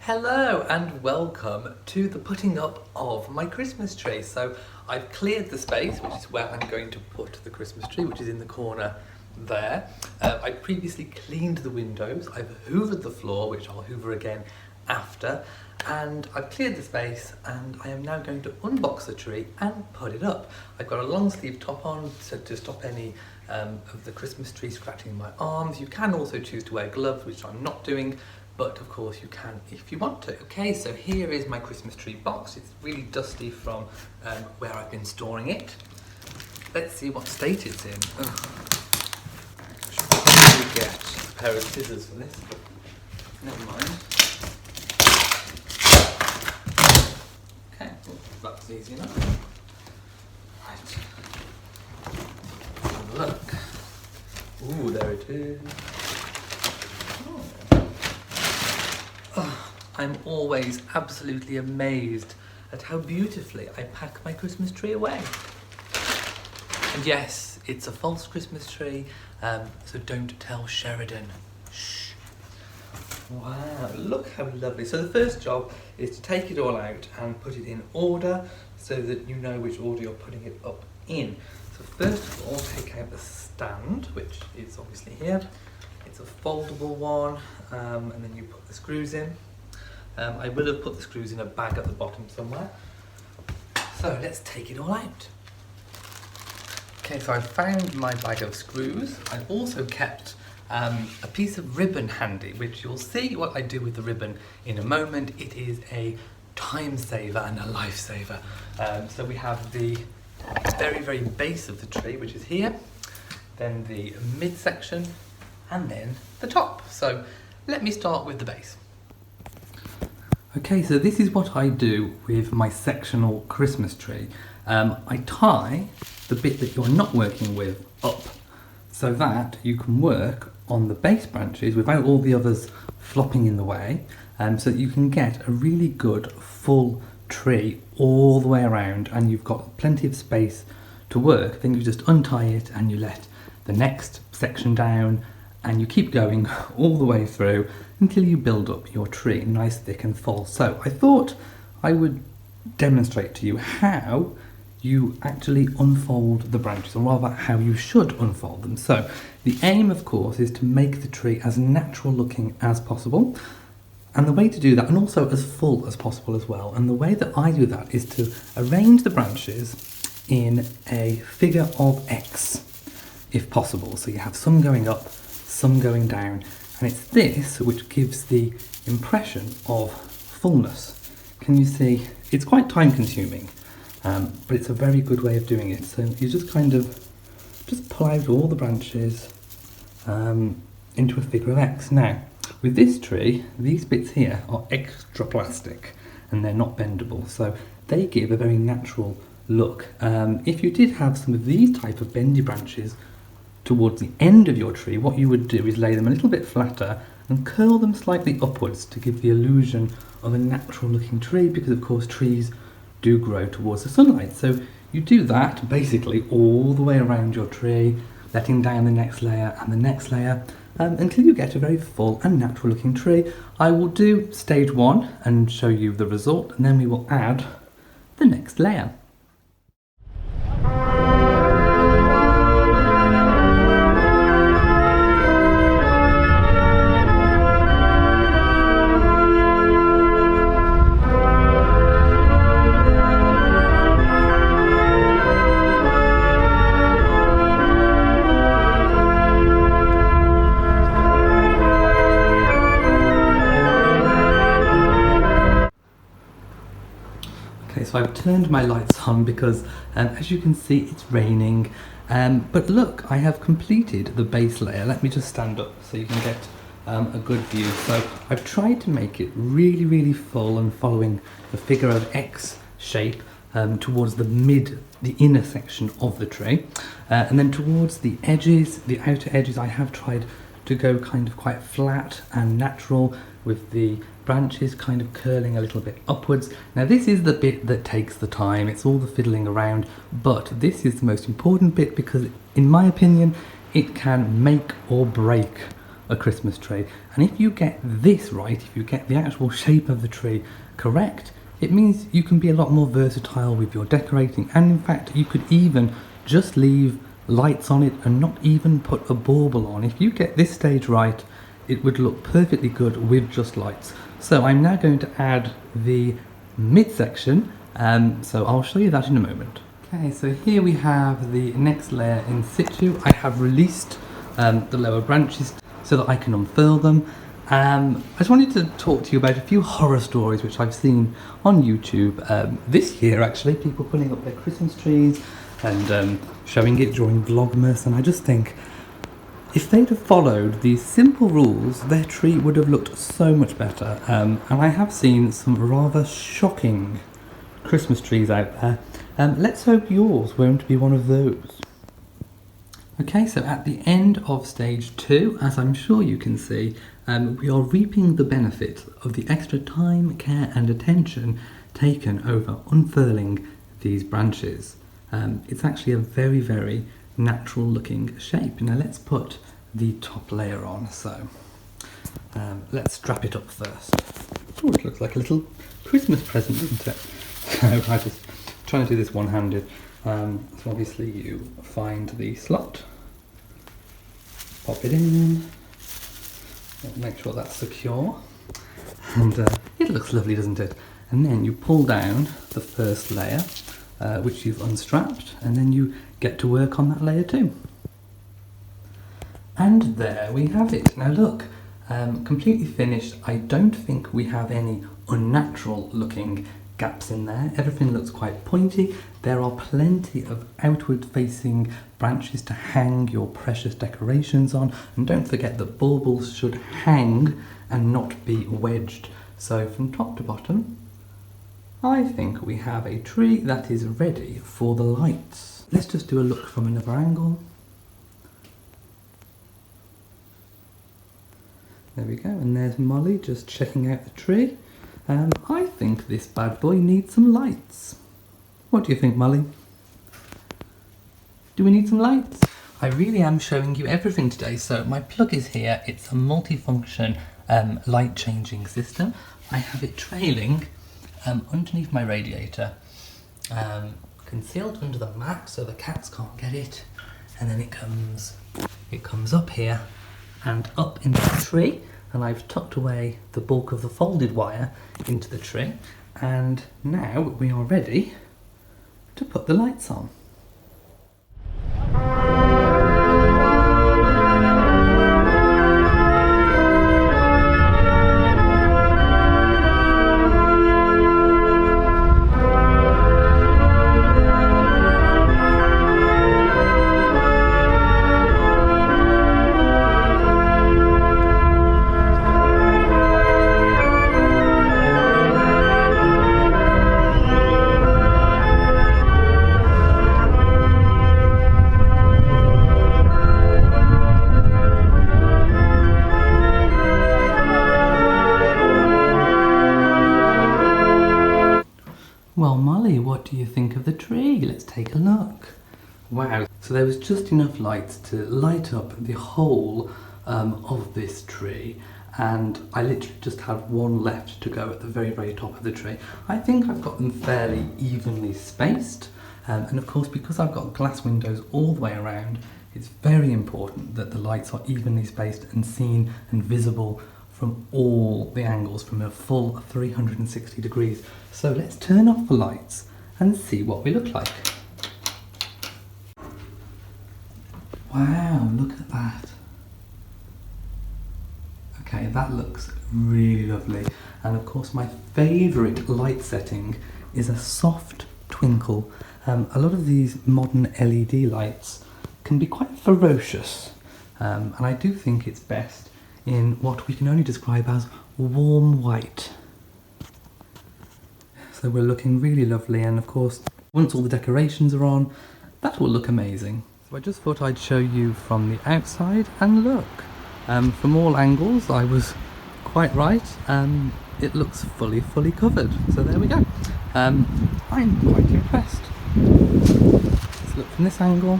Hello and welcome to the putting up of my Christmas tree. So I've cleared the space, which is where I'm going to put the Christmas tree, which is in the corner there. I previously cleaned the windows, I've hoovered the floor, which I'll hoover again after, and I've cleared the space and I am now going to unbox the tree and put it up. I've got a long sleeve top on to stop any of the Christmas tree scratching my arms. You can also choose to wear gloves, which I'm not doing, but of course you can if you want to. Okay, so here is my Christmas tree box. It's really dusty from where I've been storing it. Let's see what state it's in. I should probably get a pair of scissors for this, but never mind. Okay, well, that's easy enough. Right. Have a look. Ooh, there it is. I'm always absolutely amazed at how beautifully I pack my Christmas tree away. And yes, it's a false Christmas tree, so don't tell Sheridan. Shh. Wow, look how lovely. So the first job is to take it all out and put it in order so that you know which order you're putting it up in. So first of all, take out the stand, which is obviously here. It's a foldable one, and then you put the screws in. I will have put the screws in a bag at the bottom somewhere. So let's take it all out. Okay, so I found my bag of screws. I've also kept a piece of ribbon handy, which you'll see what I do with the ribbon in a moment. It is a time saver and a lifesaver. So we have the very, very base of the tree, which is here, then the midsection, and then the top. So let me start with the base. Okay, so this is what I do with my sectional Christmas tree. I tie the bit that you're not working with up so that you can work on the base branches without all the others flopping in the way, so that you can get a really good full tree all the way around and you've got plenty of space to work. Then you just untie it and you let the next section down and you keep going all the way through until you build up your tree nice, thick and full. So I thought I would demonstrate to you how you actually unfold the branches, or rather how you should unfold them. So the aim, of course, is to make the tree as natural looking as possible. And the way to do that, and also as full as possible as well, and the way that I do that is to arrange the branches in a figure of X, if possible. So you have some going up, some going down, and it's this which gives the impression of fullness. Can you see? It's quite time consuming, but it's a very good way of doing it. So you just kind of pull out all the branches into a figure of X. Now, with this tree, these bits here are extra plastic and they're not bendable, so they give a very natural look. If you did have some of these type of bendy branches towards the end of your tree, what you would do is lay them a little bit flatter and curl them slightly upwards to give the illusion of a natural looking tree, because of course trees do grow towards the sunlight. So you do that basically all the way around your tree, letting down the next layer and the next layer until you get a very full and natural looking tree. I will do stage one and show you the result, and then we will add the next layer. So I've turned my lights on because as you can see it's raining, but look, I have completed the base layer. Let me just stand up so you can get a good view. So I've tried to make it really, really full and following the figure of X shape towards the inner section of the tree, and then towards the edges, the outer edges, I have tried to go kind of quite flat and natural, with the branches kind of curling a little bit upwards. Now this is the bit that takes the time, it's all the fiddling around, but this is the most important bit because in my opinion it can make or break a Christmas tree. And if you get this right, if you get the actual shape of the tree correct, it means you can be a lot more versatile with your decorating. And in fact, you could even just leave lights on it and not even put a bauble on. If you get this stage right, it would look perfectly good with just lights. So I'm now going to add the midsection, so I'll show you that in a moment. Okay, so here we have the next layer in situ. I have released the lower branches so that I can unfurl them. I just wanted to talk to you about a few horror stories which I've seen on YouTube this year actually, people putting up their Christmas trees and showing it during Vlogmas, and I just think if they'd have followed these simple rules, their tree would have looked so much better. And I have seen some rather shocking Christmas trees out there. Let's hope yours won't be one of those. Okay, so at the end of stage 2, as I'm sure you can see, we are reaping the benefit of the extra time, care and attention taken over unfurling these branches. It's actually a very, very natural looking shape. Now let's put the top layer on. So let's strap it up first. Oh, it looks like a little Christmas present, doesn't it? So I just trying to do this one-handed. So obviously you find the slot, pop it in, make sure that's secure, and it looks lovely, doesn't it? And then you pull down the first layer, which you've unstrapped, and then you get to work on that layer too. And there we have it. Now look, completely finished. I don't think we have any unnatural looking gaps in there. Everything looks quite pointy. There are plenty of outward facing branches to hang your precious decorations on, and don't forget that baubles should hang and not be wedged. So from top to bottom, I think we have a tree that is ready for the lights. Let's just do a look from another angle. There we go, and there's Molly just checking out the tree. I think this bad boy needs some lights. What do you think, Molly? Do we need some lights? I really am showing you everything today. So my plug is here. It's a multifunction light changing system. I have it trailing underneath my radiator, concealed under the mat so the cats can't get it, and then it comes up here and up into the tree, and I've tucked away the bulk of the folded wire into the tree, and now we are ready to put the lights on. Well, Molly, what do you think of the tree? Let's take a look. Wow, so there was just enough lights to light up the whole of this tree, and I literally just have one left to go at the very, very top of the tree. I think I've got them fairly evenly spaced, and of course, because I've got glass windows all the way around, it's very important that the lights are evenly spaced and seen and visible from all the angles, from a full 360 degrees. So let's turn off the lights and see what we look like. Wow, look at that. Okay, that looks really lovely. And of course my favourite light setting is a soft twinkle. A lot of these modern LED lights can be quite ferocious, and I do think it's best in what we can only describe as warm white. So we're looking really lovely, and of course once all the decorations are on, that will look amazing. So I just thought I'd show you from the outside, and look, from all angles I was quite right. It looks fully covered, so there we go. I'm quite impressed. Let's look from this angle,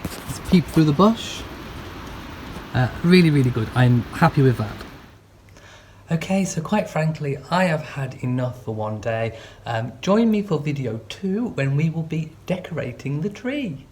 let's peep through the bush. Really, really good. I'm happy with that. Okay, so quite frankly, I have had enough for one day. Join me for video 2 when we will be decorating the tree.